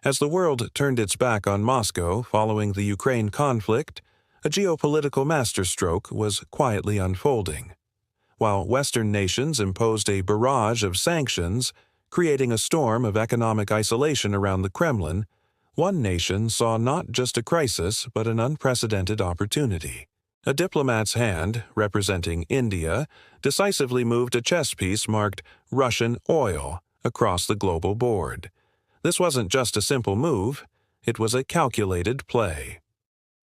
As the world turned its back on Moscow following the Ukraine conflict, a geopolitical masterstroke was quietly unfolding. While Western nations imposed a barrage of sanctions, creating a storm of economic isolation around the Kremlin, one nation saw not just a crisis but an unprecedented opportunity. A diplomat's hand, representing India, decisively moved a chess piece marked Russian oil across the global board. This wasn't just a simple move, it was a calculated play.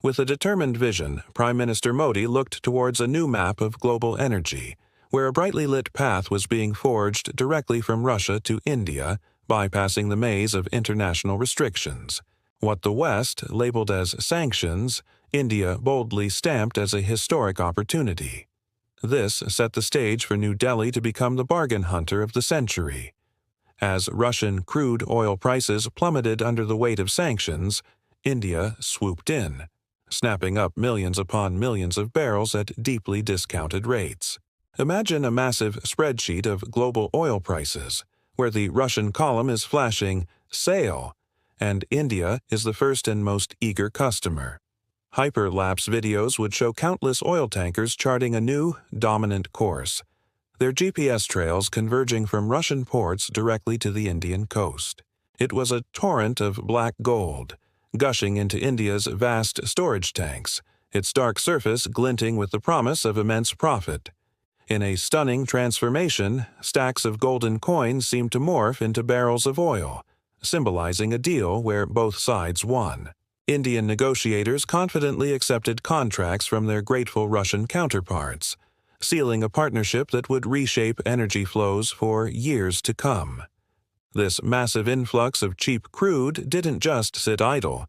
With a determined vision, Prime Minister Modi looked towards a new map of global energy, where a brightly lit path was being forged directly from Russia to India, bypassing the maze of international restrictions. What the West labeled as sanctions, India boldly stamped as a historic opportunity. This set the stage for New Delhi to become the bargain hunter of the century. As Russian crude oil prices plummeted under the weight of sanctions, India swooped in, snapping up millions upon millions of barrels at deeply discounted rates. Imagine a massive spreadsheet of global oil prices, where the Russian column is flashing "sale," and India is the first and most eager customer. Hyperlapse videos would show countless oil tankers charting a new, dominant course, their GPS trails converging from Russian ports directly to the Indian coast. It was a torrent of black gold, gushing into India's vast storage tanks, its dark surface glinting with the promise of immense profit. In a stunning transformation, stacks of golden coins seemed to morph into barrels of oil, symbolizing a deal where both sides won. Indian negotiators confidently accepted contracts from their grateful Russian counterparts, sealing a partnership that would reshape energy flows for years to come. This massive influx of cheap crude didn't just sit idle.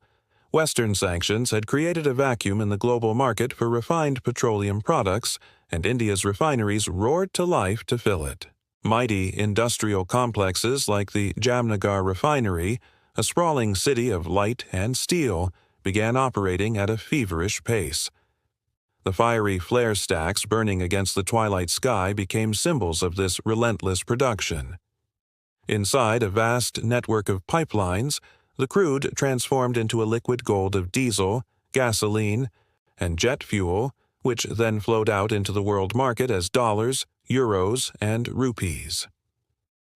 Western sanctions had created a vacuum in the global market for refined petroleum products, and India's refineries roared to life to fill it. Mighty industrial complexes like the Jamnagar refinery, a sprawling city of light and steel, began operating at a feverish pace. The fiery flare stacks burning against the twilight sky became symbols of this relentless production. Inside a vast network of pipelines, the crude transformed into a liquid gold of diesel, gasoline, and jet fuel, which then flowed out into the world market as dollars, euros, and rupees.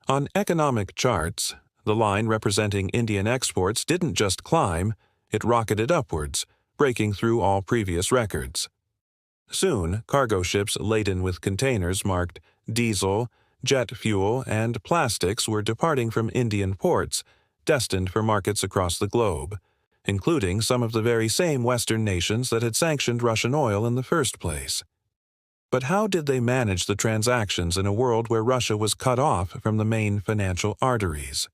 On economic charts, the line representing Indian exports didn't just climb, it rocketed upwards, breaking through all previous records. Soon, cargo ships laden with containers marked diesel, jet fuel, and plastics were departing from Indian ports, destined for markets across the globe, including some of the very same Western nations that had sanctioned Russian oil in the first place. But how did they manage the transactions in a world where Russia was cut off from the main financial arteries?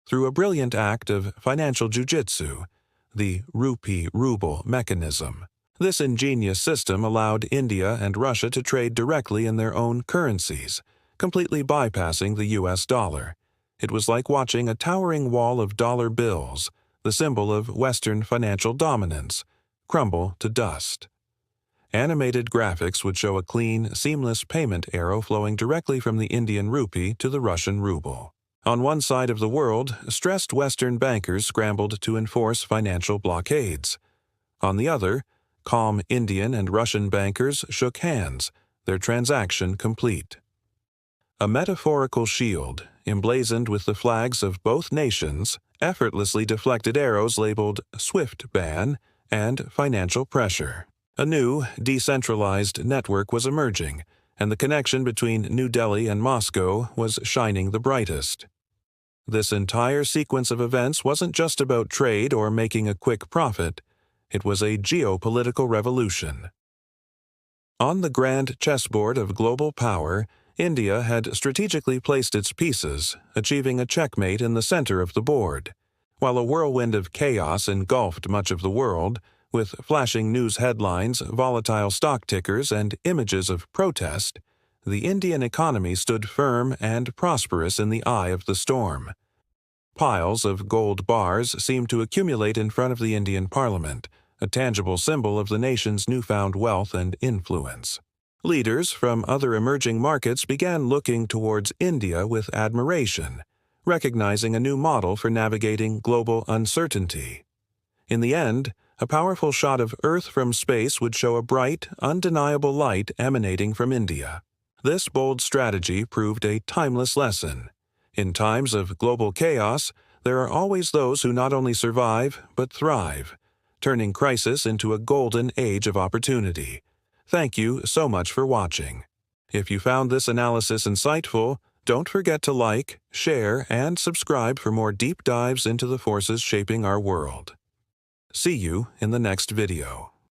Through a brilliant act of financial jujitsu, the rupee-ruble mechanism. This ingenious system allowed India and Russia to trade directly in their own currencies, completely bypassing the US dollar. It was like watching a towering wall of dollar bills, the symbol of Western financial dominance, crumble to dust. Animated graphics would show a clean, seamless payment arrow flowing directly from the Indian rupee to the Russian ruble. On one side of the world, stressed Western bankers scrambled to enforce financial blockades. On the other, calm Indian and Russian bankers shook hands, their transaction complete. A metaphorical shield, emblazoned with the flags of both nations, effortlessly deflected arrows labeled "Swift Ban" and "Financial Pressure." A new, decentralized network was emerging, and the connection between New Delhi and Moscow was shining the brightest. This entire sequence of events wasn't just about trade or making a quick profit. It was a geopolitical revolution. On the grand chessboard of global power, India had strategically placed its pieces, achieving a checkmate in the center of the board. While a whirlwind of chaos engulfed much of the world, with flashing news headlines, volatile stock tickers, and images of protest, the Indian economy stood firm and prosperous in the eye of the storm. Piles of gold bars seemed to accumulate in front of the Indian Parliament, a tangible symbol of the nation's newfound wealth and influence. Leaders from other emerging markets began looking towards India with admiration, recognizing a new model for navigating global uncertainty. In the end, a powerful shot of Earth from space would show a bright, undeniable light emanating from India. This bold strategy proved a timeless lesson. In times of global chaos, there are always those who not only survive, but thrive, turning crisis into a golden age of opportunity. Thank you so much for watching. If you found this analysis insightful, don't forget to like, share, and subscribe for more deep dives into the forces shaping our world. See you in the next video.